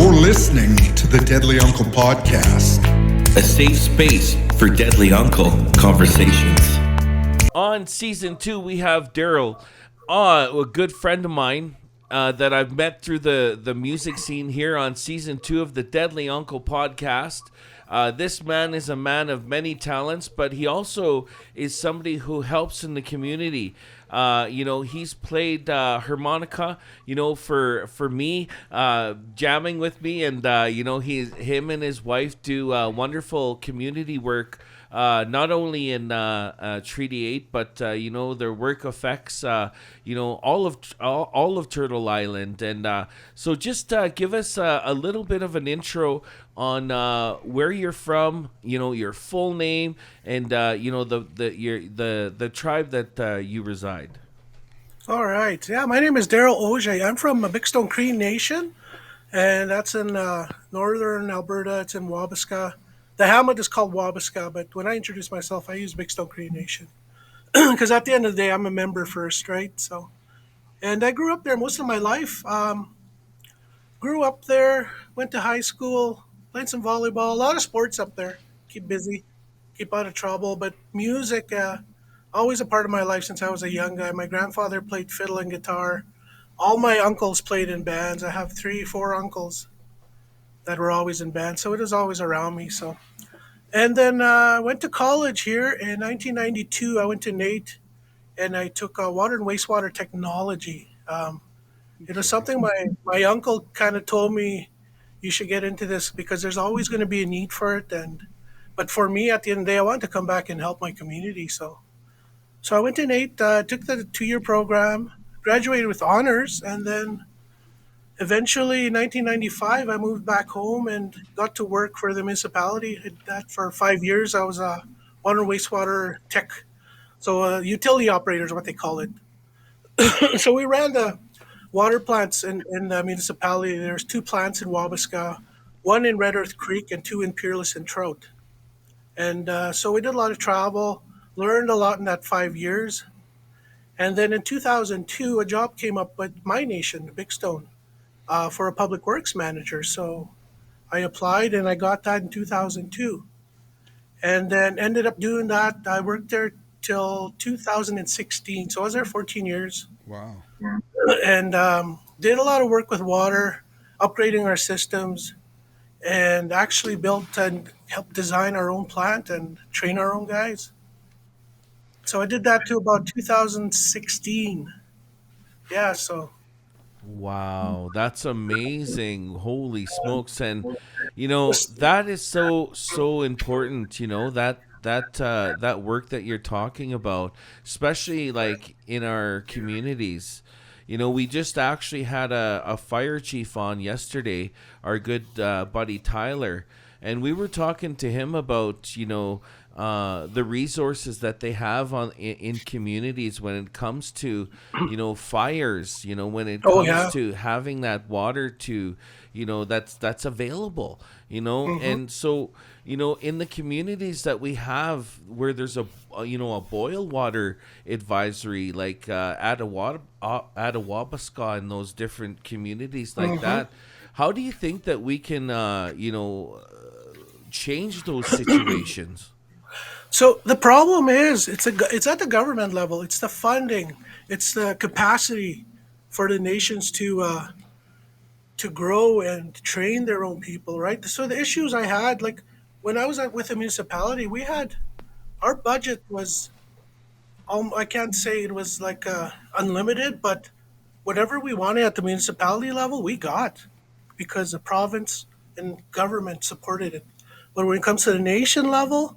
You're listening to the Deadly Uncle Podcast, a safe space for Deadly Uncle conversations. On season 2, we have Daryl, a good friend of mine that I've met through the music scene here on season 2 of the Deadly Uncle Podcast. This man is a man of many talents, but he also is somebody who helps in the community. He's played harmonica, for me, jamming with me, and him and his wife do wonderful community work. Not only in Treaty 8, but their work affects all of Turtle Island, and so just give us a little bit of an intro on where you're from, your full name, and the tribe that you reside. All right. Yeah, my name is Daryl Auger. I'm from Big Stone Cree Nation, and that's in northern Alberta. It's in Wabasca. The hamlet is called Wabasca, but when I introduce myself, I use Big Stone Cree Nation because at the end of the day, I'm a member first, right? So, and I grew up there most of my life. Grew up there, went to high school, played some volleyball, a lot of sports up there. Keep busy, keep out of trouble. But music, always a part of my life since I was a young guy. My grandfather played fiddle and guitar. All my uncles played in bands. I have 4 uncles that were always in bands, so it was always around me. So, and then I went to college here in 1992. I went to NAIT, and I took water and wastewater technology. It was something my uncle kind of told me you should get into this because there's always going to be a need for it. But for me, at the end of the day, I wanted to come back and help my community. So I went to NAIT, took the 2-year program, graduated with honors, and then eventually in 1995, I moved back home and got to work for the municipality. Did that for 5 years. I was a water and wastewater tech, so utility operator is what they call it. So we ran the water plants in the municipality. There's 2 plants in Wabasca, 1 in Red Earth Creek and 2 in Peerless and Trout. And so we did a lot of travel, learned a lot in that 5 years. And then in 2002, a job came up with my nation, Big Stone, for a public works manager. So I applied and I got that in 2002. And then ended up doing that. I worked there till 2016. So I was there 14 years. Wow. And did a lot of work with water, upgrading our systems, and actually built and helped design our own plant and train our own guys. So I did that to about 2016. Yeah, so. Wow, that's amazing. Holy smokes. And that is so important, that work that you're talking about, especially like in our communities. We just actually had a fire chief on yesterday, our good buddy Tyler, and we were talking to him about the resources that they have in communities when it comes to fires, when it comes to having that water to that's available, and so in the communities that we have where there's a boil water advisory, like at Wabasca and those different communities like that, how do you think that we can change those situations? So the problem is it's at the government level. It's the funding. It's the capacity for the nations to grow and train their own people, right? So the issues I had, like when I was with the municipality, we had our budget was I can't say it was like unlimited, but whatever we wanted at the municipality level, we got because the province and government supported it. But when it comes to the nation level,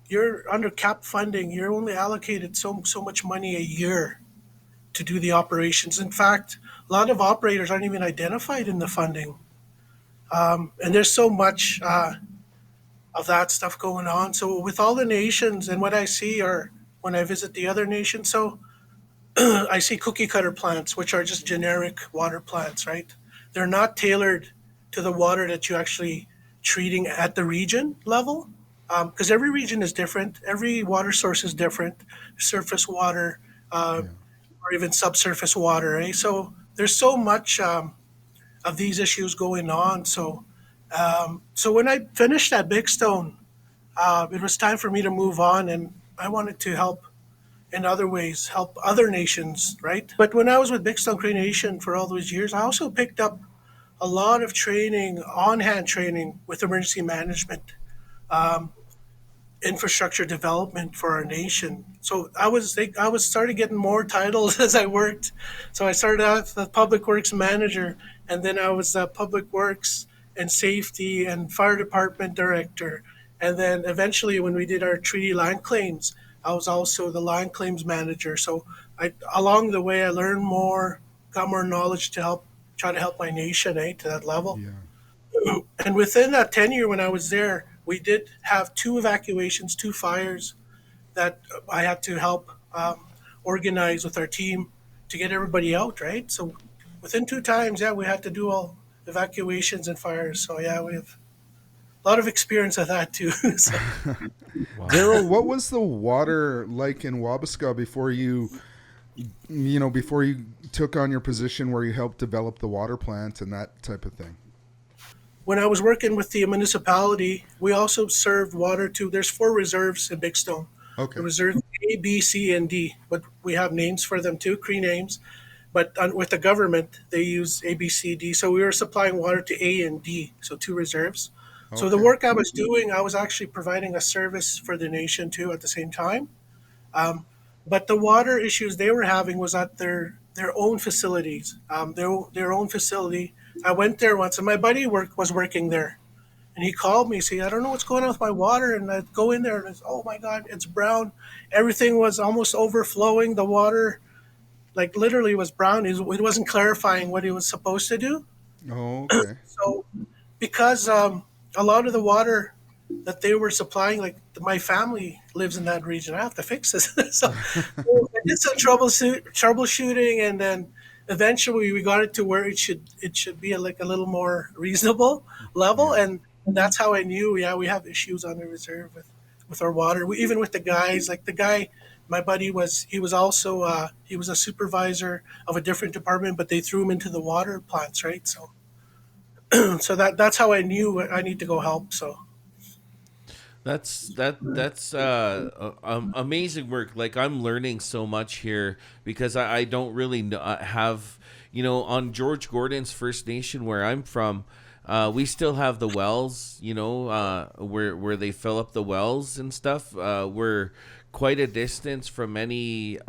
you're under cap funding. You're only allocated so much money a year to do the operations. In fact, a lot of operators aren't even identified in the funding. And there's so much of that stuff going on. So with all the nations and what I see are when I visit the other nations, so I see cookie cutter plants, which are just generic water plants, right? They're not tailored to the water that you actually treating at the region level, because every region is different. Every water source is different, surface water or even subsurface water. So there's so much of these issues going on. So when I finished at Big Stone, it was time for me to move on, and I wanted to help in other ways, help other nations, right? But when I was with Big Stone Cree Nation for all those years, I also picked up a lot of training, on hand training with emergency management, infrastructure development for our nation. So I was started getting more titles as I worked. So I started out as the public works manager, and then I was the public works and safety and fire department director. And then eventually, when we did our treaty land claims, I was also the land claims manager. So along the way, I learned more, got more knowledge to help try to help my nation, to that level. Yeah. And within that tenure, when I was there, we did have two evacuations, two fires that I had to help organize with our team to get everybody out, right? So within two times, we had to do all evacuations and fires. So we have a lot of experience of that too. So, Daryl, what was the water like in Wabasca before before you took on your position where you helped develop the water plant and that type of thing? when I was working with the municipality, we also served water to, there's four reserves in Big Stone. Okay. The reserve A, B, C, and D, but we have names for them too, Cree names. But with the government, they use A, B, C, D. So we were supplying water to A and D, so two reserves. So the Okay. work I was doing, I was actually providing a service for the nation too at the same time. But the water issues they were having was at their own facilities, their own facility. I went there once, and my buddy was working there, and he called me, saying, "I don't know what's going on with my water." And I go in there, and it's, oh my God, it's brown. Everything was almost overflowing. The water, like literally, was brown. It wasn't clarifying what it was supposed to do. Oh, okay. So because a lot of the water that they were supplying, like my family lives in that region, I have to fix this. So I did some troubleshooting, and then eventually we got it to where it should be like a little more reasonable level, and that's how I knew. Yeah, we have issues on the reserve with our water. Even with the guys, like the guy. My buddy he was also he was a supervisor of a different department, but they threw him into the water plants, right? So so that's how I knew I need to go help. So That's amazing work. Like I'm learning so much here because I don't really have on George Gordon's First Nation where I'm from. We still have the wells, where they fill up the wells and stuff. We're quite a distance from any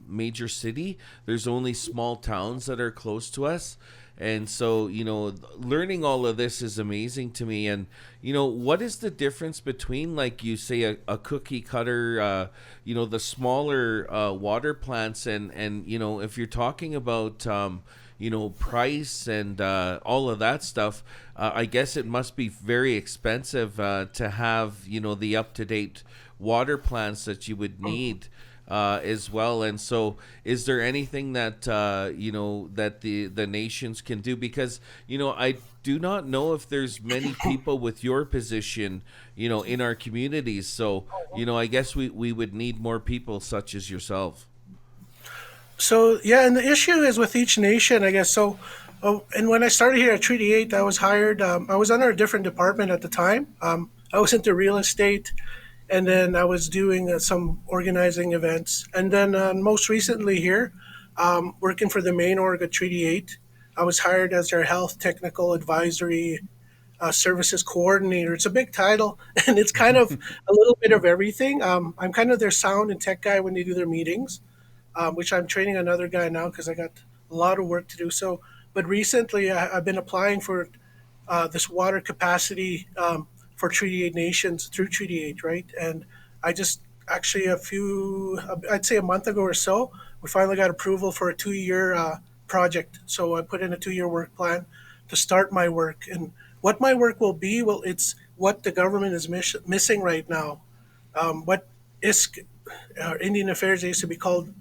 major city. There's only small towns that are close to us. And so, learning all of this is amazing to me. And, what is the difference between, like you say, a cookie cutter, the smaller water plants and, if you're talking about, price and all of that stuff, I guess it must be very expensive to have, the up-to-date water plants that you would need as well. And so is there anything that, that the nations can do? Because, I do not know if there's many people with your position, in our communities. So, I guess we would need more people such as yourself. So yeah, and the issue is with each nation, I guess. So, and when I started here at Treaty Eight, I was hired. I was under a different department at the time. I was into real estate, and then I was doing some organizing events, and then most recently here, working for the main org at Treaty Eight. I was hired as their health technical advisory services coordinator. It's a big title, and it's kind of a little bit of everything. I'm kind of their sound and tech guy when they do their meetings, which I'm training another guy now because I got a lot of work to do. So, but recently I've been applying for this water capacity for Treaty 8 nations through Treaty 8, right? And I just actually I'd say a month ago or so, we finally got approval for a 2-year project. So I put in a 2-year work plan to start my work. And what my work will be, well, it's what the government is missing right now. What ISK, Indian Affairs, they used to be called,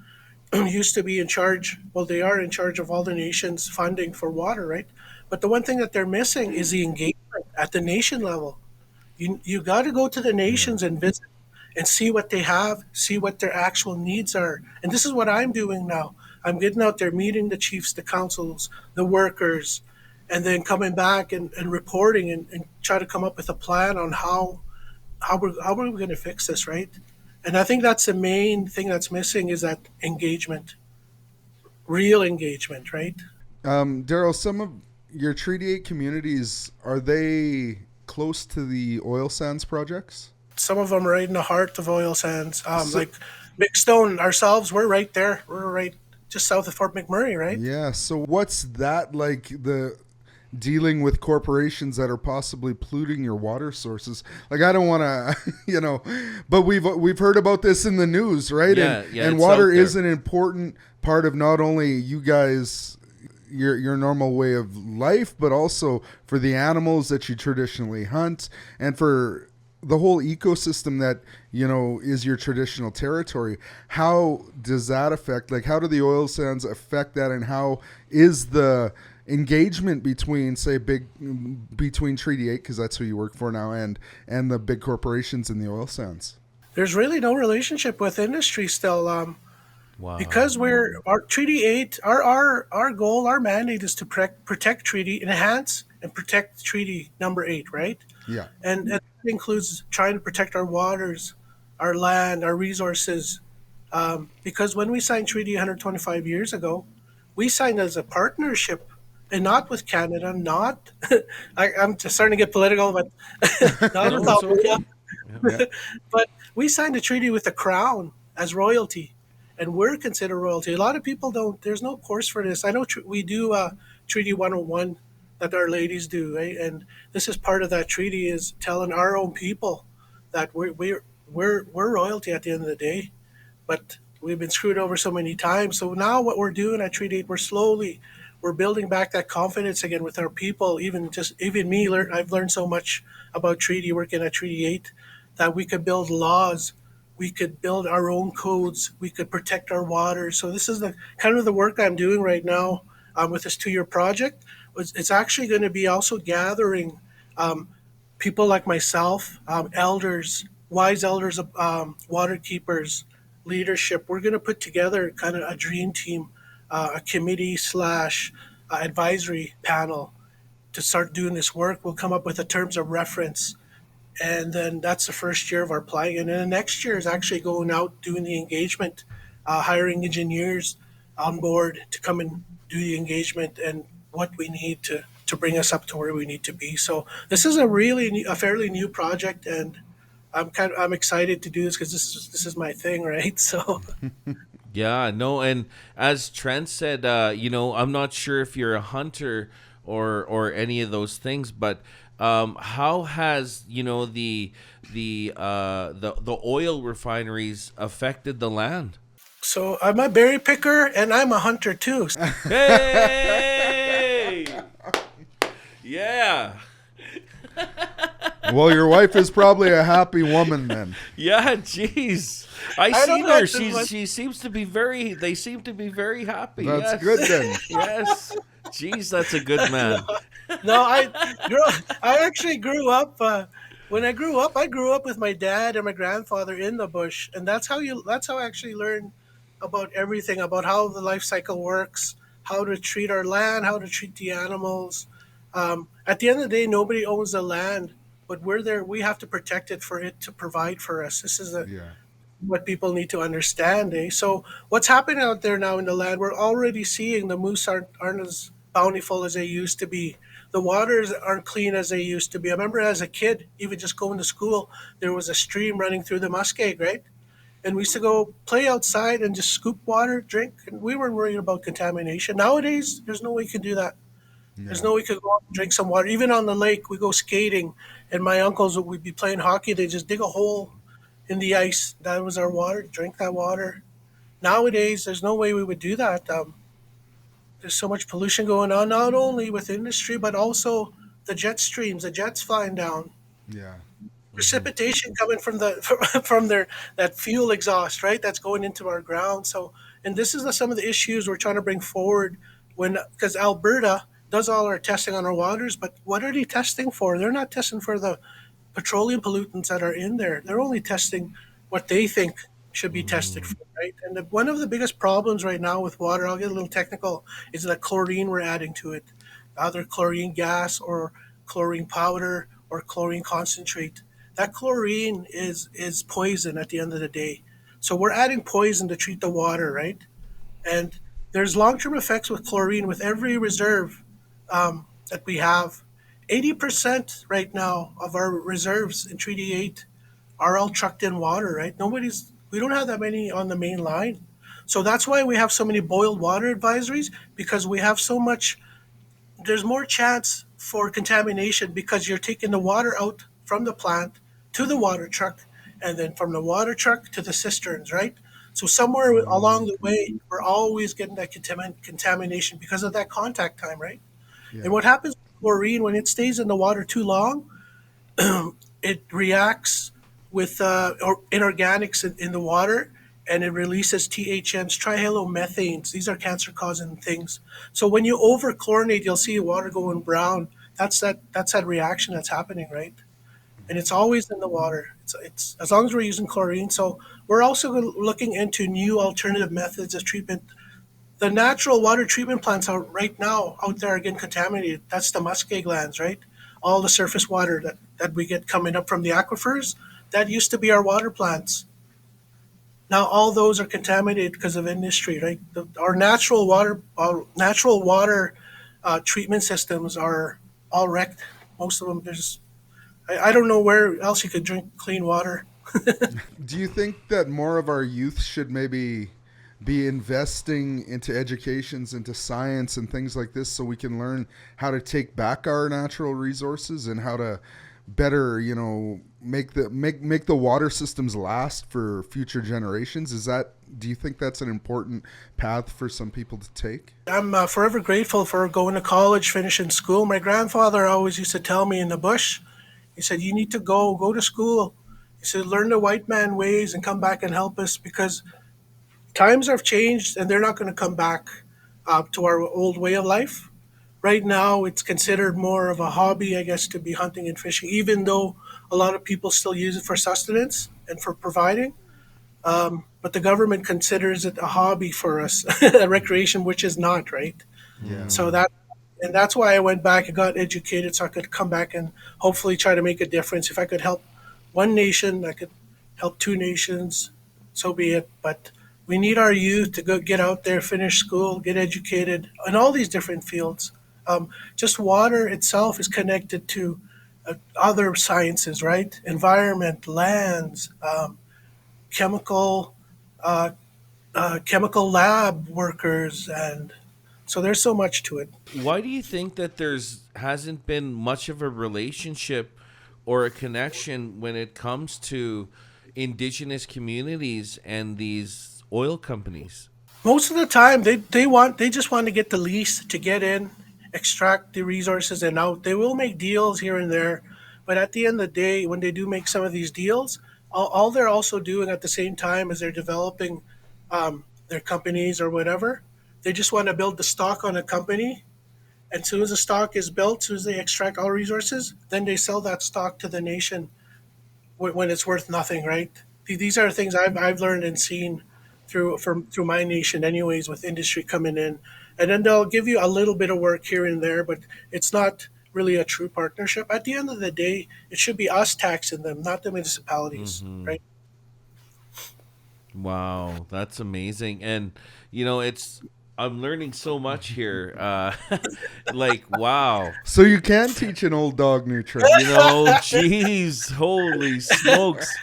used to be in charge. Well, they are in charge of all the nation's funding for water, right? But the one thing that they're missing is the engagement at the nation level. You got to go to the nations and visit and see what they have, see what their actual needs are. And this is what I'm doing now. I'm getting out there, meeting the chiefs, the councils, the workers, and then coming back and reporting and try to come up with a plan on how we're going to fix this, right? And I think that's the main thing that's missing is that engagement, real engagement, right? Daryl, some of your Treaty 8 communities, are they close to the oil sands projects? Some of them are right in the heart of oil sands. So, Like Big Stone ourselves, we're right there. We're right just south of Fort McMurray, right? yeah. So what's that like, the dealing with corporations that are possibly polluting your water sources? Like, I don't want to, but we've heard about this in the news, right? Yeah, And it's water out there. is an important part of not only you guys, your normal way of life, but also for the animals that you traditionally hunt and for the whole ecosystem that is your traditional territory. How does that affect, like, how do the oil sands affect that, and how is the engagement between, say, between Treaty 8, because that's who you work for now, and the big corporations in the oil sands? There's really no relationship with industry still. Wow. Because we're our Treaty 8, our goal, our mandate is to protect Treaty, enhance and protect Treaty number 8, right? Yeah. And that includes trying to protect our waters, our land, our resources. Because when we signed Treaty 125 years ago, we signed as a partnership and not with Canada, not, I'm just starting to get political, but not with No, it's Alberta. okay. Yeah. Yeah. But we signed a treaty with the Crown as royalty, and we're considered royalty. A lot of people don't. There's no course for this. I know we do Treaty 101 that our ladies do, right? And this is part of that treaty is telling our own people that we're royalty at the end of the day. But we've been screwed over so many times. So now what we're doing at Treaty 8, we're building back that confidence again with our people. Even me, I've learned so much about treaty working at Treaty 8 that we could build laws, we could build our own codes, we could protect our water. So this is the kind of the work I'm doing right now with this 2-year project. It's actually going to be also gathering um, people like myself, elders, wise elders, water keepers, leadership. We're going to put together kind of a dream team, a committee slash advisory panel to start doing this work. We'll come up with the terms of reference, and then that's the first year of our planning. And then the next year is actually going out doing the engagement, hiring engineers on board to come and do the engagement and what we need to bring us up to where we need to be. So this is a fairly new project, and I'm excited to do this because this is my thing, right? So Yeah, no, and as Trent said, I'm not sure if you're a hunter or any of those things, but how has the oil refineries affected the land? so I'm a berry picker and I'm a hunter too. Hey, yeah, Well, your wife is probably a happy woman then. yeah. Jeez, I I don't seen know her. what to- She seems to be very. They seem to be very happy. That's Yes. good then. Yes. Jeez, that's a good man. No, I actually grew up. When I grew up with my dad and my grandfather in the bush, and that's how I actually learned about everything about how the life cycle works, how to treat our land, how to treat the animals. At the end of the day, nobody owns the land, but we're there. We have to protect it for it to provide for us. This is Yeah. what people need to understand. So what's happening out there now in the land? We're already seeing the moose aren't as bountiful as they used to be. The waters aren't clean as they used to be. I remember as a kid, even just going to school, there was a stream running through the muskeg, right? And we used to go play outside and just scoop water, drink, and we weren't worried about contamination. Nowadays, there's no way you can do that. There's Yeah. no way you could go out and drink some water. Even on the lake, we go skating, and my uncles would be playing hockey. They just dig a hole in the ice. That was our water. Drink that water. Nowadays, there's no way we would do that. There's so much pollution going on, not only with industry, but also the jet streams, the jets flying down, Yeah. precipitation coming from the from their that fuel exhaust, right? That's going into our ground. So, and this is some of the issues we're trying to bring forward because Alberta does all our testing on our waters, but what are they testing for? They're not testing for the petroleum pollutants that are in there. They're only testing what they think should be tested for, right? And one of the biggest problems right now with water, I'll get a little technical, is the chlorine we're adding to it. either chlorine gas or chlorine powder or chlorine concentrate. That chlorine is poison at the end of the day. So we're adding poison to treat the water, right? And there's long-term effects with chlorine with every reserve that we have. 80% right now of our reserves in Treaty 8 are all trucked in water, right? We don't have that many on the main line. So that's why we have so many boiled water advisories, because we have so much, there's more chance for contamination because you're taking the water out from the plant to the water truck and then from the water truck to the cisterns, right? So somewhere along the way, we're always getting that contamination because of that contact time, right? And Yeah. what happens with chlorine when it stays in the water too long, it reacts with inorganics in the water, and it releases THMs, trihalomethanes. These are cancer causing things. So when you over chlorinate, you'll see water going brown. That's that reaction that's happening, right? And it's always in the water. It's as long as we're using chlorine. So we're also looking into new alternative methods of treatment. The natural water treatment plants out right now out there are getting contaminated. That's the muskeg glands, right? All the surface water that we get coming up from the aquifers, that used to be our water plants. Now all those are contaminated because of industry, right? Our natural water treatment systems are all wrecked. Most of them, I don't know where else you could drink clean water. Do you think that more of our youth should maybe be investing into educations, into science and things like this, so we can learn how to take back our natural resources and how to better, make the water systems last for future generations? Do you think that's an important path for some people to take? I'm forever grateful for going to college, finishing school. My grandfather always used to tell me in the bush, he said, you need to go to school. He said, learn the white man ways and come back and help us, because times have changed and they're not going to come back to our old way of life. Right now, it's considered more of a hobby, I guess, to be hunting and fishing, even though a lot of people still use it for sustenance and for providing. But the government considers it a hobby for us, a recreation, which is not, right? Yeah. That's why I went back and got educated so I could come back and hopefully try to make a difference. If I could help one nation, I could help two nations, so be it. But we need our youth to go get out there, finish school, get educated in all these different fields. Just water itself is connected to other sciences, right? Environment, lands, chemical, uh, chemical lab workers, and so there's so much to it. Why do you think that there's hasn't been much of a relationship or a connection when it comes to indigenous communities and these oil companies? Most of the time, they just want to get the lease to get in, extract the resources, and out. They will make deals here and there, but at the end of the day, when they do make some of these deals, all they're also doing at the same time as they're developing their companies or whatever, they just want to build the stock on a company. And as soon as the stock is built, as soon as they extract all resources, then they sell that stock to the nation when it's worth nothing, right? These are things I've learned and seen through my nation, anyways, with industry coming in, and then they'll give you a little bit of work here and there, but it's not really a true partnership. At the end of the day, it should be us taxing them, not the municipalities, right? Wow, that's amazing. And it's I'm learning so much here. Like, wow. So you can teach an old dog new tricks. Jeez, holy smokes.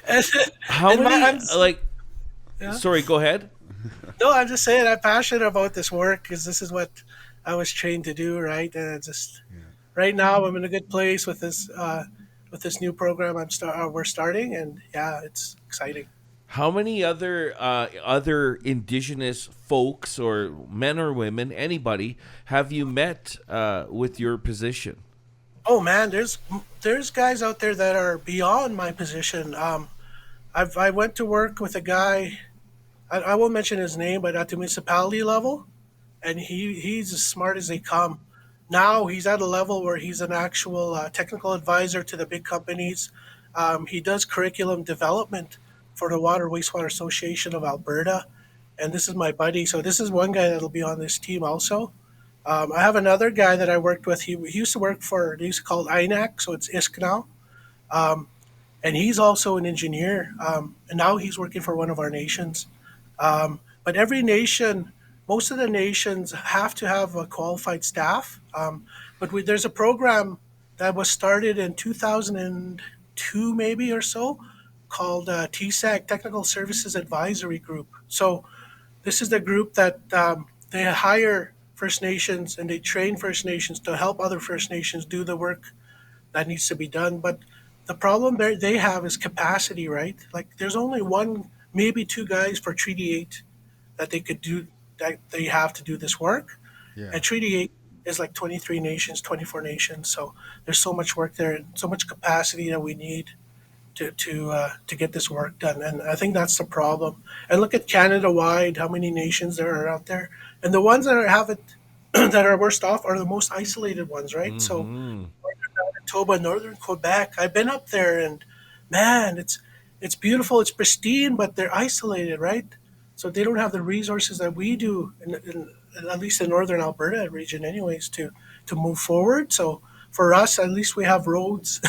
How And many yeah. sorry, go ahead. No, I'm just saying I'm passionate about this work because this is what I was trained to do, right? And right now I'm in a good place with this new program we're starting, and yeah, it's exciting. How many other indigenous folks, or men or women, anybody, have you met with your position? Oh man, there's guys out there that are beyond my position. I went to work with a guy. I won't mention his name, but at the municipality level, and he's as smart as they come. Now he's at a level where he's an actual technical advisor to the big companies. He does curriculum development for the Water Wastewater Association of Alberta, and this is my buddy. So this is one guy that'll be on this team also. I have another guy that I worked with. He used to work for, they used to call it INAC, so it's ISK now. Um, and he's also an engineer. And now he's working for one of our nations. But every nation, most of the nations have to have a qualified staff. There's a program that was started in 2002, maybe or so, called TSAG, Technical Services Advisory Group. So this is the group that they hire First Nations and they train First Nations to help other First Nations do the work that needs to be done. But the problem they have is capacity, right? Like there's only one, maybe two guys for Treaty 8 that they could do, that they have to do this work. Yeah. And Treaty 8 is like 23 nations, 24 nations. So there's so much work there and so much capacity that we need to get this work done. And I think that's the problem. And look at Canada wide, how many nations there are out there. And the ones that haven't that are worst off are the most isolated ones, right? So Mm-hmm. Manitoba, northern Quebec. I've been up there, and man, it's beautiful, it's pristine, but they're isolated, right? So they don't have the resources that we do, at least in northern Alberta region, anyways, to move forward. So for us, at least we have roads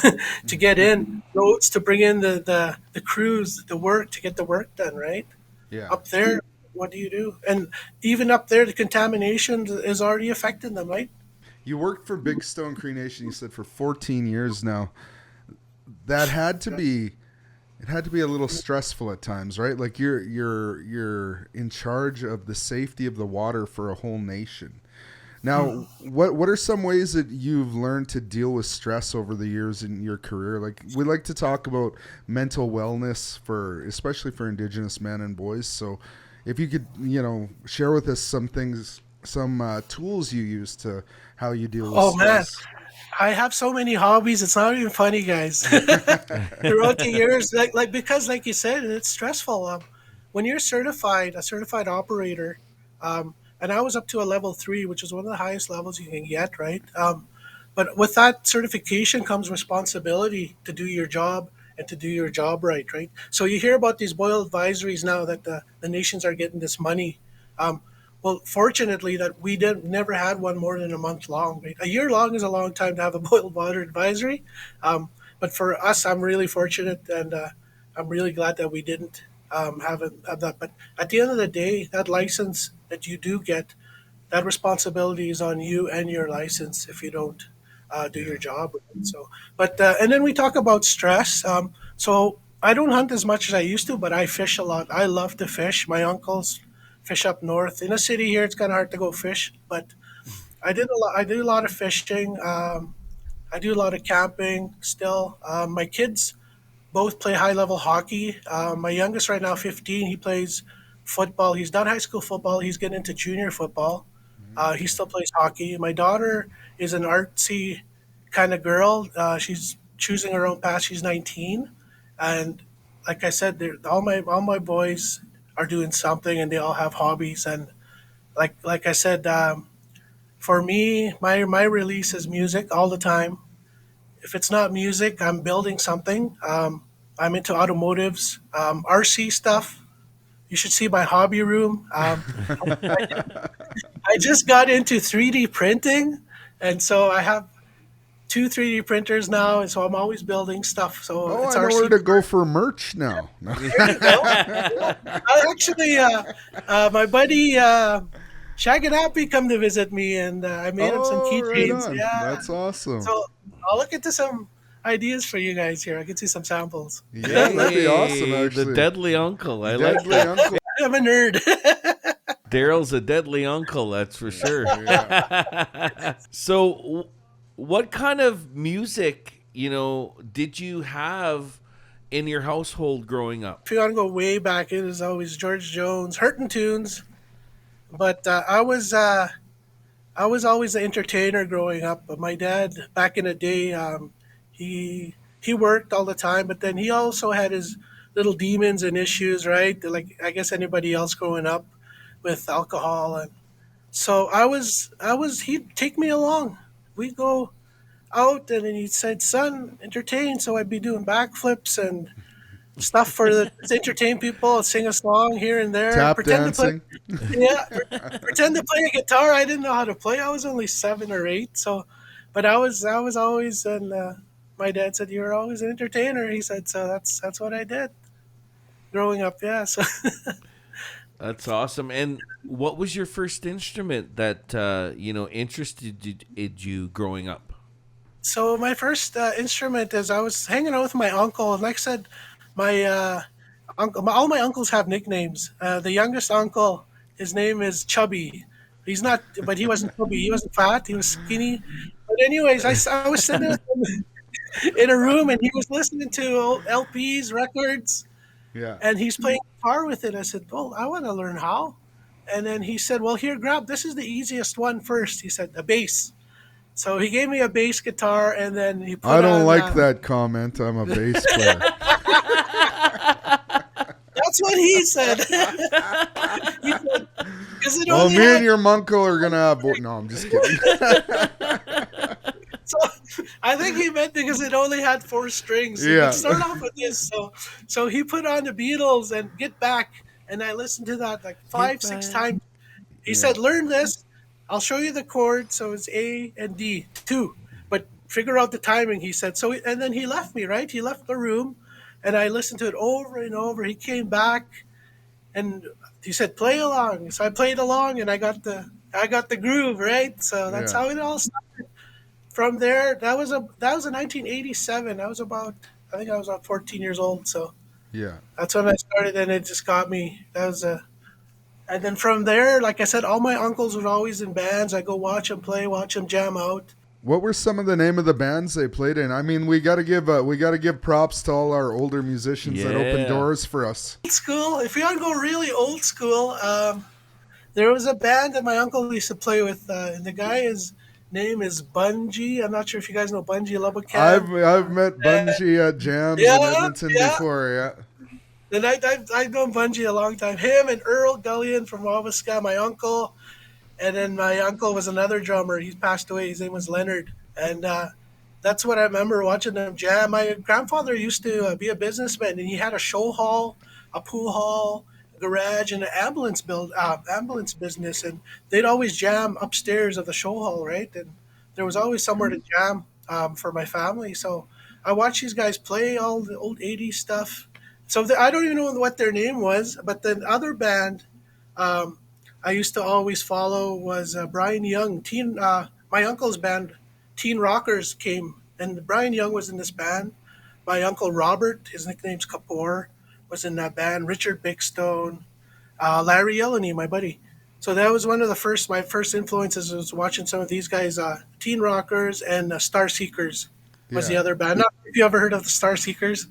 to get in, roads to bring in the crews, the work to get the work done, right? Yeah. Up there, what do you do? And even up there, the contamination is already affecting them, right? You worked for Big Stone Cree Nation, you said, for 14 years now. That had to be, it had to be a little stressful at times, right? Like you're in charge of the safety of the water for a whole nation. Now, what are some ways that you've learned to deal with stress over the years in your career? Like we like to talk about mental wellness especially for Indigenous men and boys. So if you could, share with us some things, some tools you use to how you deal with stress. Man, I have so many hobbies. It's not even funny, guys. Throughout the years, because like you said, it's stressful. When you're a certified operator, and I was up to a level 3, which is one of the highest levels you can get, right? But with that certification comes responsibility to do your job and to do your job right? So you hear about these boil advisories now that the nations are getting this money. Um, well, fortunately, that we never had one more than a month long. Right? A year long is a long time to have a boiled water advisory, but for us, I'm really fortunate, and I'm really glad that we didn't have that. But at the end of the day, that license that you do get, that responsibility is on you and your license if you don't do your job. Right? So, and then we talk about stress. So I don't hunt as much as I used to, but I fish a lot. I love to fish. My uncles fish up north. In a city here, it's kind of hard to go fish, but I did a lot. I do a lot of fishing. I do a lot of camping. Still, my kids both play high level hockey. My youngest right now, 15, he plays football. He's done high school football. He's getting into junior football. He still plays hockey. My daughter is an artsy kind of girl. She's choosing her own path. She's 19, and like I said, all my boys are doing something, and they all have hobbies. And like I said, for me, my release is music all the time. If it's not music, I'm building something. I'm into automotives, RC stuff. You should see my hobby room. I just got into 3D printing, and so I have two 3D printers now, and so I'm always building stuff. So Oh, it's I know RC. where to go for merch now. There you go. I actually, my buddy Shag and Happy come to visit me, and I made him some Oh, right keychains. on. Yeah, That's awesome. so I'll look into some ideas for you guys here. I can see some samples. Yeah, that'd be awesome, Hey, actually. the deadly uncle. I like Deadly that. Uncle. I'm a nerd. Daryl's a deadly uncle, that's for sure. Yeah. So, what kind of music, did you have in your household growing up? If you want to go way back, it was always George Jones, Hurtin' Tunes. But I was always the entertainer growing up. But my dad, back in the day, he worked all the time, but then he also had his little demons and issues, right? Like I guess anybody else growing up with alcohol, and so he'd take me along. We'd go out, and then he said, "Son, entertain." So I'd be doing backflips and stuff to entertain people, sing a song here and there, Tap dancing. pretend to play a guitar. I didn't know how to play. I was only 7 or 8, so, but I was always, and my dad said you were always an entertainer. He said so. That's what I did growing up. Yeah. So That's awesome. And what was your first instrument that interested you growing up? so my first instrument is I was hanging out with my uncle, and like I said, my all my uncles have nicknames. The youngest uncle, his name is Chubby. He's not, but he wasn't chubby. He wasn't fat. He was skinny. But anyways, I was sitting with him in a room, and he was listening to old LPs, records, Yeah. and he's playing guitar with it. I said, "Well, I want to learn how." And then he said, "Well, here, grab. This is the easiest one first." He said, "A bass." So he gave me a bass guitar, and then he put I don't on. like that comment. I'm a bass player. That's what he said. He said, because it Well, only me had and your uncle are gonna have. No, I'm just kidding. So I think he meant because it only had 4 strings. So Yeah. let's start off with this. So he put on the Beatles and Get Back, and I listened to that like five, Get 6 times. Back. He said, "Learn this. I'll show you the chords. So it's A and D, two, but figure out the timing." He said. So and then he left me. Right, he left the room, and I listened to it over and over. He came back, and he said, "Play along." So I played along, and I got the groove. Right, so that's Yeah. how it all started. From there, that was in 1987. I think I was about 14 years old. So Yeah. that's when I started, and it just got me. And then from there, like I said, all my uncles were always in bands. I go watch them play, watch them jam out. What were some of the name of the bands they played in? I mean, we gotta give props to all our older musicians that opened Yeah. doors for us. Old school. If you want to go really old school, there was a band that my uncle used to play with, and the guy's name is Bungie. I'm not sure if you guys know Bungie Lubbock. I've met Bungie at jams in Yeah, Edmonton yeah. before. Yeah. And I've known Bungie a long time. Him and Earl Gullion from Wabasca, my uncle. And then my uncle was another drummer. He's passed away. His name was Leonard. And that's what I remember watching them jam. My grandfather used to be a businessman, and he had a show hall, a pool hall, a garage, and an ambulance business. And they'd always jam upstairs of the show hall, right? And there was always somewhere to jam for my family. So I watched these guys play all the old 80s stuff. So I don't even know what their name was, but the other band um, I used to always follow was Brian Young. My uncle's band, Teen Rockers, came, and Brian Young was in this band. My uncle Robert, his nickname's Kapoor, was in that band. Richard Bigstone, Larry Yelleney, my buddy. So that was one of my first influences was watching some of these guys, Teen Rockers and Star Seekers was the Yeah. other band. Not sure if you ever heard of the Star Seekers.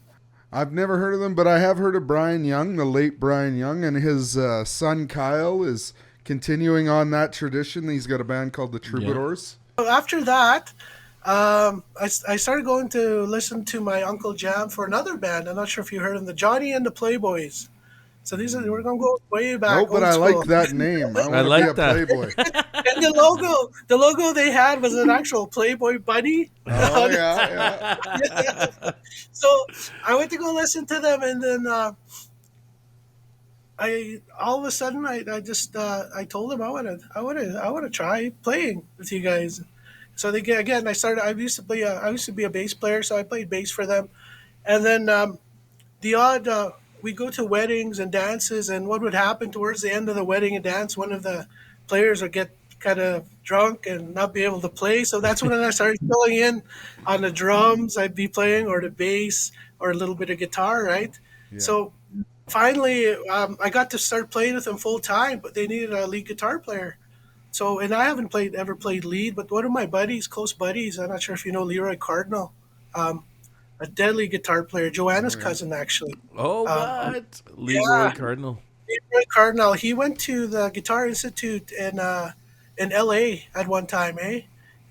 I've never heard of them, but I have heard of Brian Young, the late Brian Young, and his son Kyle is continuing on that tradition. He's got a band called the Troubadours. So after that, I started going to listen to my Uncle Jam for another band. I'm not sure if you heard of them, the Johnny and the Playboys. So we're gonna go way back. Nope, but old I school. like that name. I want to like be a that. Playboy. And the logo they had was an actual Playboy bunny. Oh yeah, yeah. So I went to go listen to them, and then I all of a sudden I told them I want to try playing with you guys. So again I used to be a bass player, so I played bass for them, and then the odd we go to weddings and dances, and what would happen towards the end of the wedding and dance, one of the players would get kind of drunk and not be able to play. So that's when I started filling in on the drums. I'd be playing, or the bass, or a little bit of guitar, right? Yeah. So finally, I got to start playing with them full time, but they needed a lead guitar player. So, and I haven't ever played lead, but one of my buddies, close buddies, I'm not sure if you know Leroy Cardinal, um, a deadly guitar player, Joanna's cousin actually. Oh, what? Leroy yeah. Cardinal. Leroy Cardinal, he went to the Guitar Institute in L.A. at one time, eh?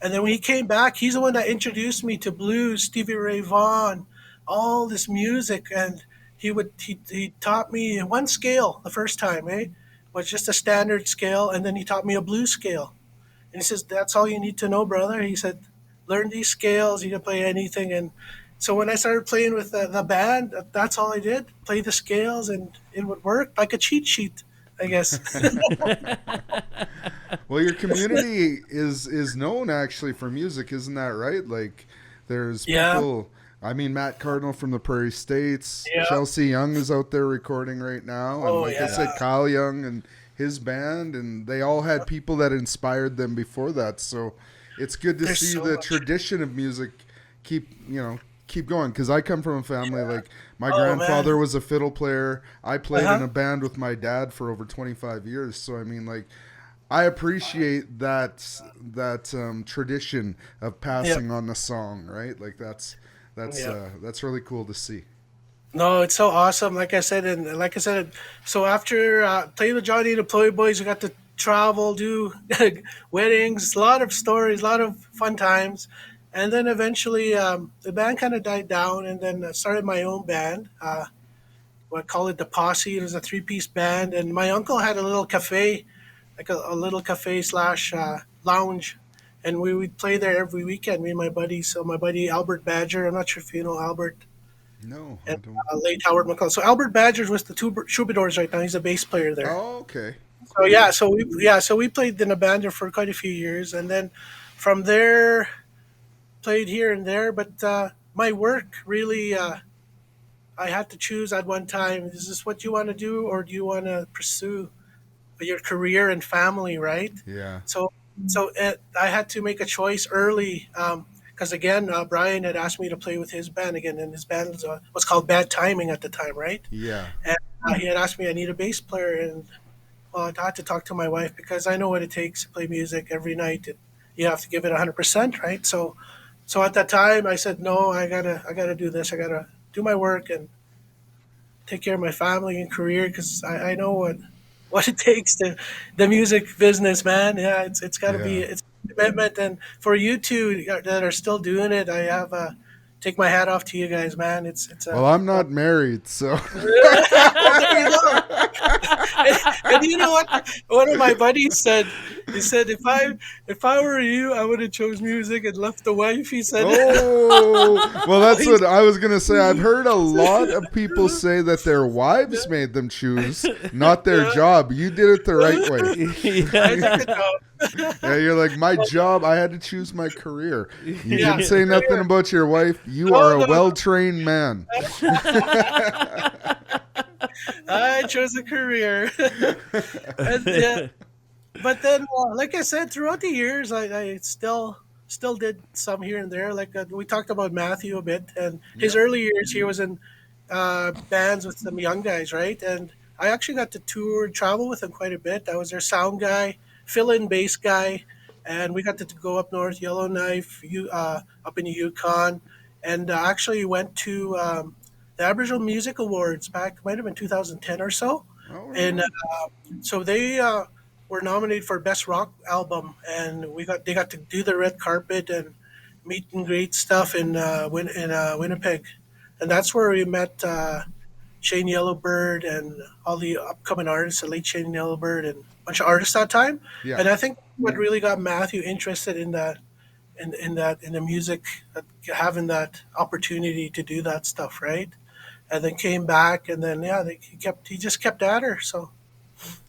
And then when he came back, he's the one that introduced me to blues, Stevie Ray Vaughan, all this music, and he taught me one scale the first time, eh? Was just a standard scale, and then he taught me a blues scale. And he says, "That's all you need to know, brother." He said, "Learn these scales. You can play anything." So when I started playing with the band, that's all I did: play the scales, and it would work like a cheat sheet, I guess. Well, your community is known actually for music, isn't that right? Like, there's Yeah, people. I mean, Matt Cardinal from the Prairie States, yeah. Chelsea Young is out there recording right now, and Oh like I said, yeah, Kyle Young and his band, and they all had people that inspired them before that. So it's good to there's see so the much. tradition of music keep keep going. Because I come from a family like my Oh man. grandfather was a fiddle player. I played in Uh-huh. a band with my dad for over 25 years. So I mean, like, I appreciate that tradition of Yeah. passing on the song, right? Like Yeah. that's really cool to see. No, it's so awesome. Like I said, so after playing with Johnny and the Ploy Boys, we got to travel, do weddings, a lot of stories, a lot of fun times, and then eventually the band kind of died down, and then I started my own band. We call it the Posse. It was a three-piece band, and my uncle had a little cafe, like a little cafe slash lounge, and we would play there every weekend. Me and my buddies. So my buddy Albert Badger. I'm not sure if you know Albert, No, I and don't. late Howard McCall. So Albert Badger's with the Troubadours right now. He's a bass player there. Oh, okay, So cool. so we played in a band there for quite a few years, and then from there played here and there. But my work really, I had to choose at one time: is this what you want to do, or do you want to pursue your career and family? Right. Yeah, So I had to make a choice early. Because again, Brian had asked me to play with his band again, and his band was called Bad Timing at the time, right? yeah, And he had asked me, I need a bass player, and well, I had to talk to my wife because I know what it takes to play music every night. You have to give it 100%, right? So at that time, I said, no, I gotta do this. I gotta do my work and take care of my family and career because I know what it takes to the music business, man. Yeah, it's got to be yeah. it's a commitment, and for you two that are still doing it, I have take my hat off to you guys, man. It's Well, a I'm not married, so well, there you go. And you know what? One of my buddies said, he said, if I were you, I would have chose music and left the wife. He said, oh, well, that's he's, what I was gonna say. I've heard a lot of people say that their wives made them choose, not their job. You did it the right way. I Yeah. took it out. Yeah, you're like, my job, I had to choose my career. You Yeah, didn't say nothing about your wife. You are no, a no, well trained man. I chose a career. And, yeah, but then, like I said, throughout the years, I still did some here and there. Like we talked about Matthew a bit, and his Yeah. early years, he was in bands with some young guys, right? And I actually got to tour and travel with him quite a bit. I was their sound guy, fill-in bass guy, and we got to go up north, Yellowknife, up in the Yukon, and actually went to the Aboriginal Music Awards back, might have been 2010 or so, All and right. so they were nominated for best rock album, and they got to do the red carpet and meet and greet stuff in Winnipeg, and that's where we met Shane Yellowbird and all the upcoming artists, the late Shane Yellowbird and a bunch of artists that time. Yeah. And I think what really got Matthew interested in that in the music, having that opportunity to do that stuff, right? And then came back, and then yeah, he just kept at her. So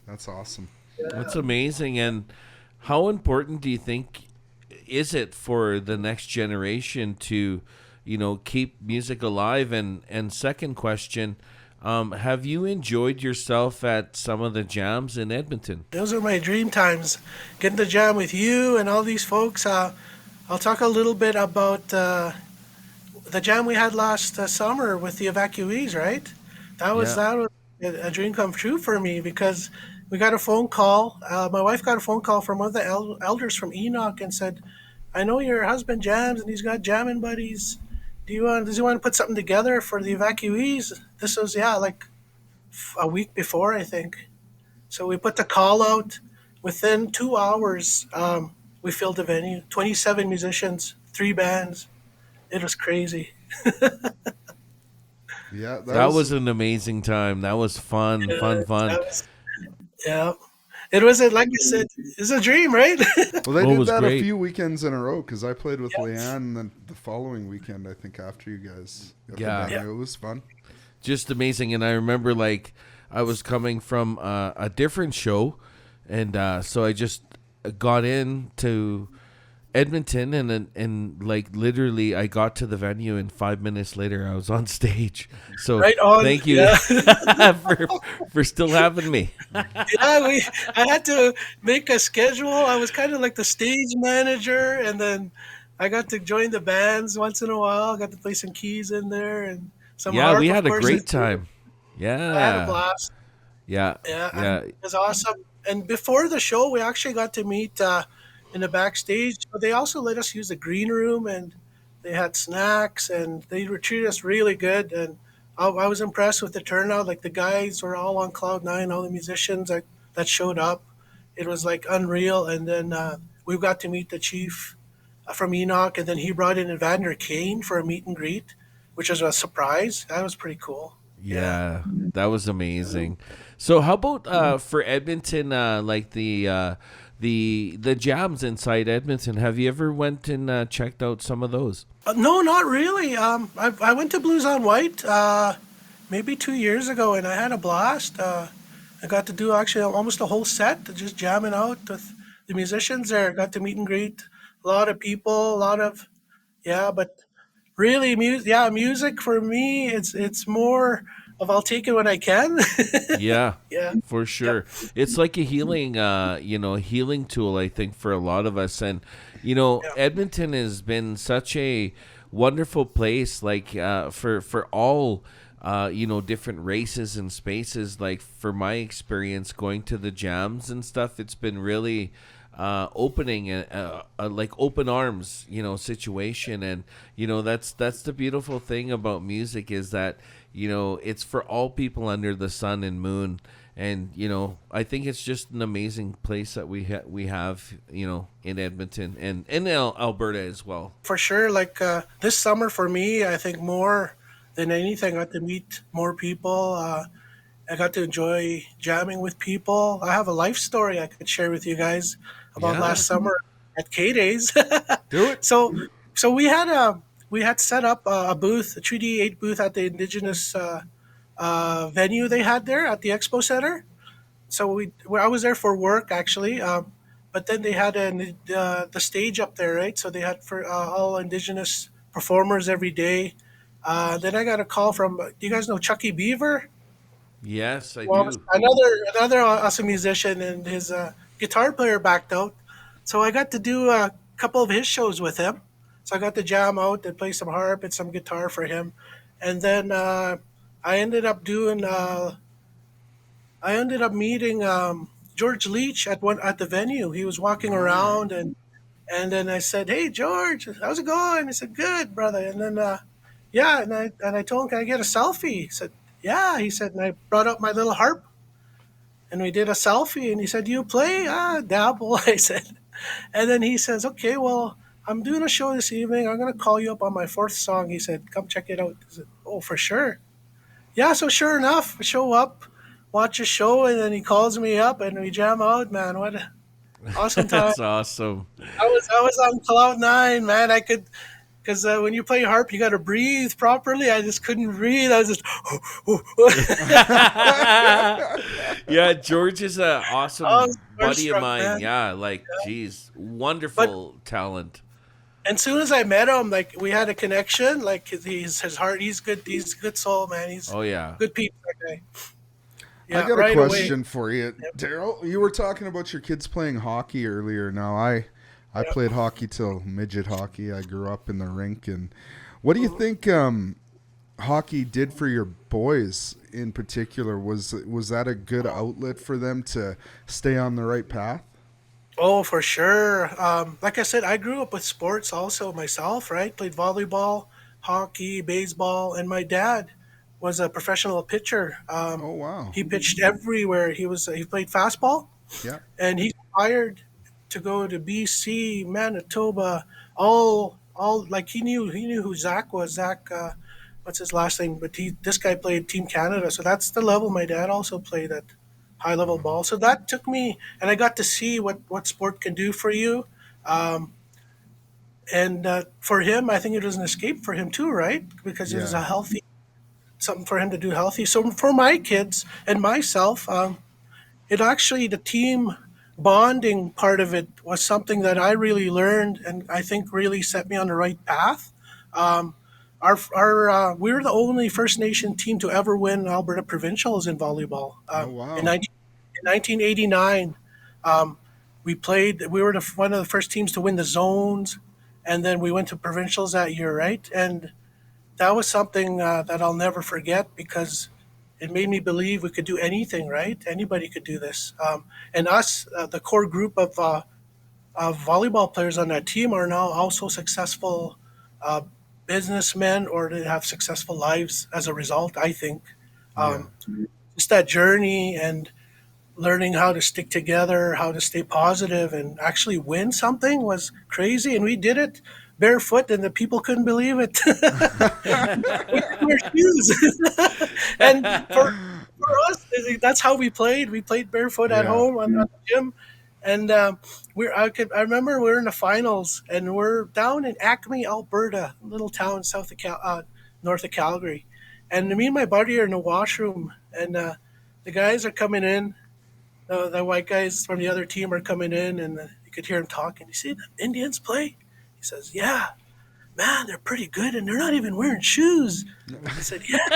That's awesome. That's amazing. And how important do you think is it for the next generation to, keep music alive? And second question, have you enjoyed yourself at some of the jams in Edmonton? those are my dream times, getting to jam with you and all these folks. I'll talk a little bit about the jam we had last summer with the evacuees. Right, Yeah. that was a dream come true for me because we got a phone call. My wife got a phone call from one of the elders from Enoch and said, "I know your husband jams and he's got jamming buddies. Does he want to put something together for the evacuees?" This was like a week before, I think. So we put the call out. Within 2 hours, we filled the venue. 27 musicians, three bands. It was crazy. Yeah, that That was was an amazing time. That was fun, fun, fun. That was, yeah. It wasn't like you said. It's a dream, right? Well, they Oh, it did was that a great. few weekends in a row because I played with Yeah. Leanne, and then the following weekend, I think after you guys at the Yeah. venue, it was fun. Just amazing. And I remember like I was coming from a different show, and so I just got into Edmonton, and like literally I got to the venue, and 5 minutes later I was on stage. So Right on. thank you Yeah. for still having me. Yeah, I had to make a schedule. I was kind of like the stage manager, and then I got to join the bands once in a while. I got to play some keys in there and some Yeah, we harp, of had a course. great time. I had a Yeah, blast. yeah, Yeah, and yeah, it was awesome. And before the show, we actually got to meet in the backstage. But they also let us use the green room, and they had snacks, and they were treated us really good. And I was impressed with the turnout. Like the guys were all on cloud nine. All the musicians that showed up, it was like unreal. And then we got to meet the chief from Enoch, and then he brought in Evander Kane for a meet and greet, which was a surprise. That was pretty cool. Yeah. yeah. That was amazing. So how about for Edmonton, like the jams inside Edmonton? Have you ever went and checked out some of those? No, not really. I went to Blues on White maybe 2 years ago, and I had a blast. I got to do actually almost a whole set, just jamming out with the musicians there. Got to meet and greet a lot of people, a lot of yeah. But really, music for me, it's more of I'll take it when I can. Yeah, Yeah, for yep, sure. It's like a healing, healing tool, I think, for a lot of us. And, yeah, Edmonton has been such a wonderful place, like, for all, different races and spaces. Like, for my experience going to the jams and stuff, it's been really opening a like open arms situation. And that's the beautiful thing about music, is that it's for all people under the sun and moon. And I think it's just an amazing place that we have in Edmonton and in Alberta as well. for sure. Like this summer for me, I think more than anything, I got to meet more people. I got to enjoy jamming with people. I have a life story I could share with you guys about Yeah, last summer at K Days. do it. so, so we had set up a booth, a 3D8 booth at the Indigenous venue they had there at the Expo Center. So I was there for work actually, but then they had the stage up there, right? So they had for all Indigenous performers every day. Then I got a call from. Do you guys know Chucky Beaver? Yes, I Well, do. another awesome musician, and his guitar player backed out, so I got to do a couple of his shows with him. So I got to jam out and play some harp and some guitar for him, and then I ended up doing. I ended up meeting George Leach at the venue. He was walking around, and then I said, "Hey George, how's it going?" He said, "Good, brother." And then yeah, and I told him, "Can I get a selfie?" He said, "Yeah." He said, and I brought up my little harp, and we did a selfie. And he said, "You play?" Dabble. I said, and then he says, "Okay, well, I'm doing a show this evening. I'm gonna call you up on my fourth song." He said, "Come check it out." I said, "Oh, for sure." Yeah. So sure enough, I show up, watch a show, and then he calls me up, and we jam out. Man, what a awesome time! That's awesome. I was on cloud nine, man. I could because when you play harp, you got to breathe properly. I just couldn't breathe. I was just, Yeah, George is a I awesome was buddy of starstruck, mine. man. Yeah, like, geez, But wonderful talent. as soon as I met him, like we had a connection. Like his heart, he's good. He's a good soul, man. He's Oh yeah. good people. That guy. I Yeah, got a right away. question for you, Yep, Daryl. You were talking about your kids playing hockey earlier. Now, I yep. played hockey till midget hockey. I grew up in the rink. And what do you Mhm. think hockey did for your boys in particular? Was that a good outlet for them to stay on the right path? Oh, for sure. Like I said, I grew up with sports also myself, right? Played volleyball, hockey, baseball, and my dad was a professional pitcher. Oh wow, He pitched everywhere. He played fastball, yeah. and he hired to go to BC, Manitoba, all like he knew who Zach was. Zach, what's his last name? But this guy played Team Canada, so that's the level my dad also played at high level ball. So that took me, and I got to see what sport can do for you. Um, and for him, I think it was an escape for him too, right? Because it was Yeah. a healthy something for him to do healthy. So for my kids and myself, it actually the team bonding part of it was something that I really learned, and I think really set me on the right path. Um, we were the only First Nation team to ever win Alberta provincials in volleyball. Oh In, wow. 19, in 1989, um, we played. We were one of the first teams to win the zones, and then we went to provincials that year, right? And that was something that I'll never forget because it made me believe we could do anything, right? Anybody could do this. And us, the core group of volleyball players on that team, are now also successful uh, businessmen, or they have successful lives as a result, I think. Yeah. Um, just that journey and learning how to stick together, how to stay positive, and actually win something was crazy. And we did it barefoot, and the people couldn't believe it. We didn't wear shoes, and for us, that's how we played. We played barefoot at Yeah. home on the gym, and I remember we were in the finals, and we're down in Acme, Alberta, a little town south of north of Calgary, and me and my buddy are in the washroom, and the guys are coming in. The white guys from the other team are coming in, and you could hear him talking. You see the Indians play? He says, "Yeah, man, they're pretty good, and they're not even wearing shoes." I said, "Yeah."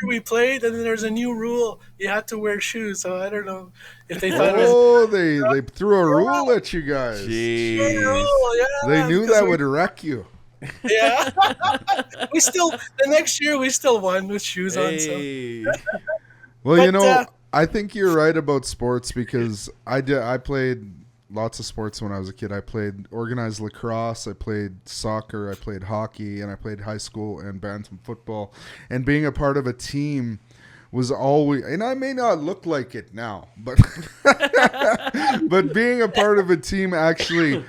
We played, and then there's a new rule: you had to wear shoes. So I don't know if they thought it was Oh, they threw a rule at you guys. a Jeez. rule. Yeah, They knew because that would wreck you. Yeah, the next year we still won with shoes on. So Hey. Well, But, I think you're right about sports because I played lots of sports when I was a kid. I played organized lacrosse, I played soccer, I played hockey, and I played high school and bantam football. And being a part of a team was always, and I may not look like it now, but but being a part of a team actually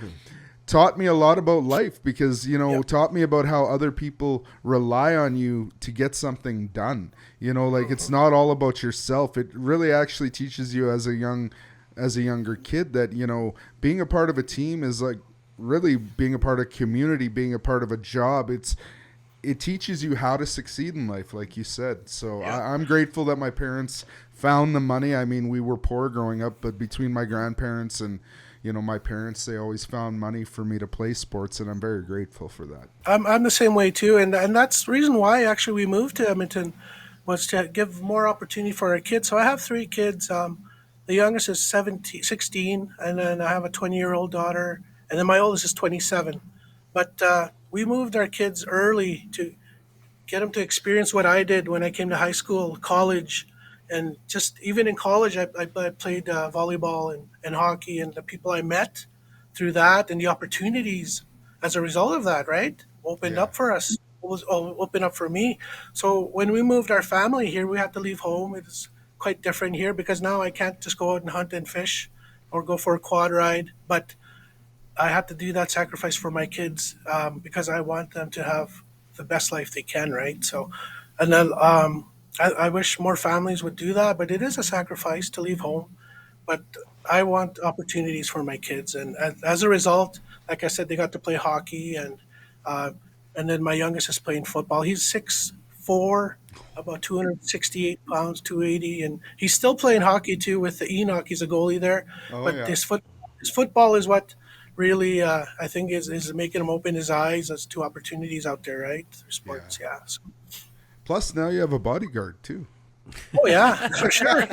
taught me a lot about life because, taught me about how other people rely on you to get something done. Like it's not all about yourself. It really actually teaches you as a younger kid that, being a part of a team is like really being a part of a community, being a part of a job. It teaches you how to succeed in life, like you said. So I'm grateful that my parents found the money. I mean, we were poor growing up, but between my grandparents and my parents, they always found money for me to play sports, and I'm very grateful for that. I'm the same way too, and that's the reason why actually we moved to Edmonton was to give more opportunity for our kids. So I have three kids. The youngest is 16, and then I have a 20-year-old daughter, and then my oldest is 27. But we moved our kids early to get them to experience what I did when I came to high school, college, and just even in college, I played volleyball and hockey, and the people I met through that and the opportunities as a result of that, right, opened Yeah. up for us. Was opened up for me. So when we moved our family here, we had to leave home. It's quite different here because now I can't just go out and hunt and fish or go for a quad ride, but I have to do that sacrifice for my kids because I want them to have the best life they can, right? So, and then I wish more families would do that, but it is a sacrifice to leave home. But I want opportunities for my kids, and as a result, like I said, they got to play hockey, uh, and then my youngest is playing football. He's 6'4", about 268 pounds, 280, and he's still playing hockey too with the Enoch. He's a goalie there, Oh, but yeah. his football is what really I think is making him open his eyes as to opportunities out there, right? Through sports, yeah. So, Plus, now you have a bodyguard, too. oh yeah, for sure.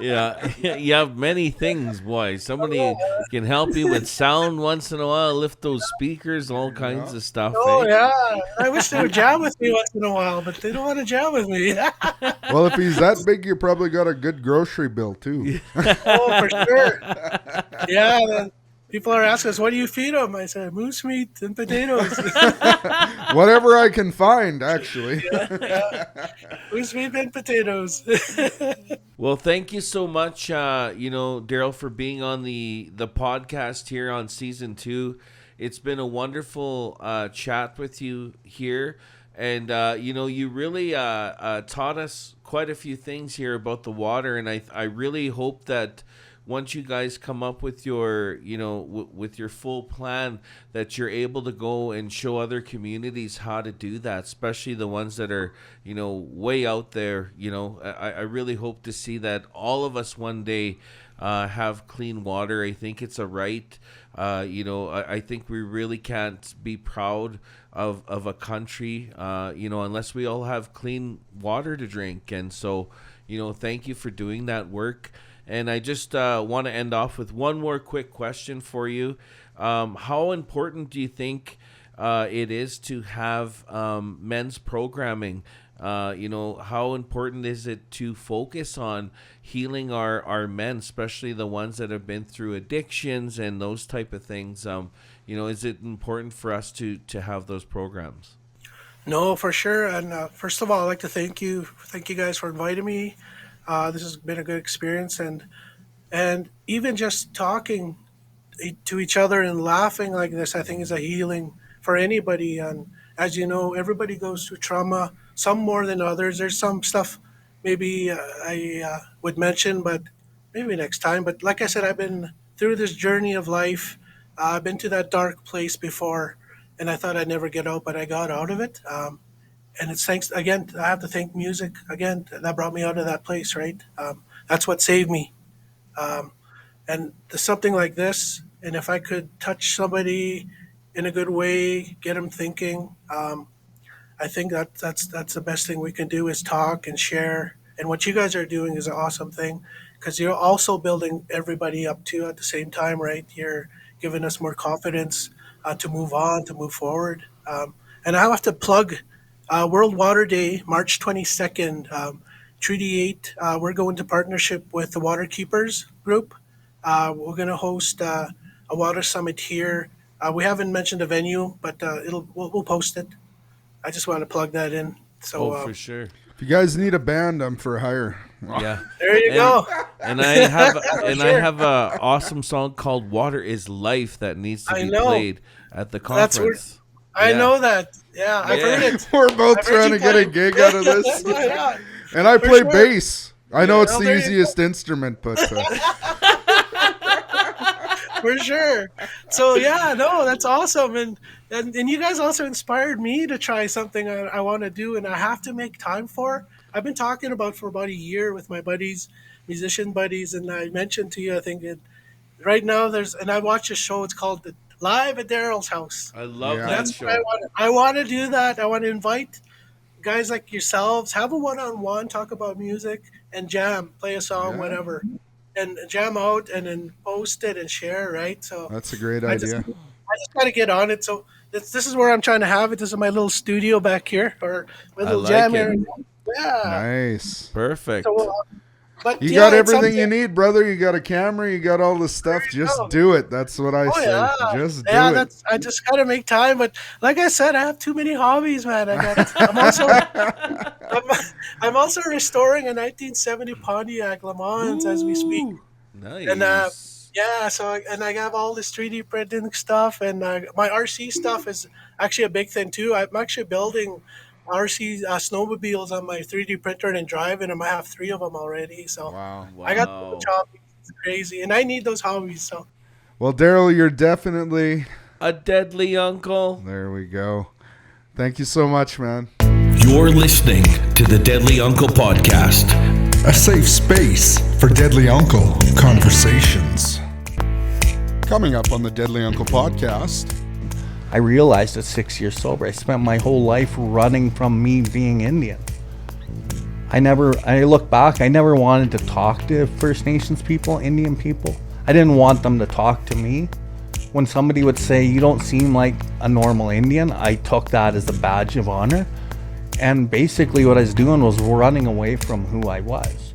Yeah, you have many things, boy. Somebody can help you with sound once in a while, lift those speakers, all kinds of stuff. Oh eh? yeah, I wish they would jam with me once in a while, but they don't want to jam with me. Well, if he's that big, you probably got a good grocery bill, too. Oh, for sure. Yeah, then people are asking us, "What do you feed them?" I said, "Moose meat and potatoes." Whatever I can find, actually. Moose meat and potatoes. Well, thank you so much, Daryl, for being on the podcast here on season 2. It's been a wonderful chat with you here, And you really taught us quite a few things here about the water, and I really hope that once you guys come up with your with your full plan, that you're able to go and show other communities how to do that, especially the ones that are way out there. I really hope to see that all of us one day have clean water. I think it's a right. I think we really can't be proud of a country unless we all have clean water to drink. And so thank you for doing that work. And I just want to end off with one more quick question for you. How important do you think it is to have men's programming? How important is it to focus on healing our men, especially the ones that have been through addictions and those type of things? Is it important for us to have those programs? No, for sure. And first of all, I'd like to thank you guys for inviting me. This has been a good experience, and even just talking to each other and laughing like this, I think is a healing for anybody. And as you know, everybody goes through trauma, some more than others. There's some stuff maybe I would mention, but maybe next time. But like I said, I've been through this journey of life. I've been to that dark place before, and I thought I'd never get out, but I got out of it. And it's thanks, again, I have to thank music, again, that brought me out of that place, right? That's what saved me. And something like this, and if I could touch somebody in a good way, get them thinking, I think that's the best thing we can do is talk and share. And what you guys are doing is an awesome thing, because you're also building everybody up too at the same time, right? You're giving us more confidence to move on, to move forward. And I have to plug World Water Day, March 22nd, Treaty 8. We're going to partnership with the Water Keepers group. We're going to host a water summit here. We haven't mentioned a venue, but we'll post it. I just want to plug that in. So, for sure. If you guys need a band, I'm for hire. Yeah. There you go. And I have a awesome song called "Water Is Life" that needs to be played at the conference. I know that. Yeah, I've heard it. We're both trying to get a gig out of this. Yeah. And I play bass. I know it's Oh, the there you easiest instrument, but For sure. So yeah, no, that's awesome, and you guys also inspired me to try something I want to do, and I have to make time for. I've been talking about for about a year with my buddies, musician buddies, and I mentioned to you, I think right now and I watched a show. It's called Live at Daryl's House. I love that That's show. what I want to do that. I want to invite guys like yourselves, have a one-on-one, talk about music, and jam, play a song, whatever. And jam out and then post it and share, right? So that's a great idea. I just got to get on it. So this is where I'm trying to have it. This is my little studio back here, or my little jam area. Yeah. Nice. Perfect. So, but You got everything you need, brother. You got a camera. You got all the stuff. Just do it. That's what I say. Yeah. Just do it. I just got to make time. But like I said, I have too many hobbies, man. I'm also restoring a 1970 Pontiac Le Mans as we speak. Nice. And I have all this 3D printing stuff, and my RC stuff is actually a big thing too. I'm actually building RC snowmobiles on my 3D printer and driving them. I have 3 of them already. So Wow. I got those hobbies. It's crazy, and I need those hobbies. So Well, Daryl, you're definitely a deadly uncle. there. We go. Thank you so much, man. You're listening to the Deadly Uncle Podcast. A safe space for Deadly Uncle conversations. Coming up on the Deadly Uncle Podcast. I realized at 6 years sober, I spent my whole life running from me being Indian. I look back, I never wanted to talk to First Nations people, Indian people. I didn't want them to talk to me. When somebody would say, "You don't seem like a normal Indian," I took that as a badge of honor. And basically what I was doing was running away from who I was.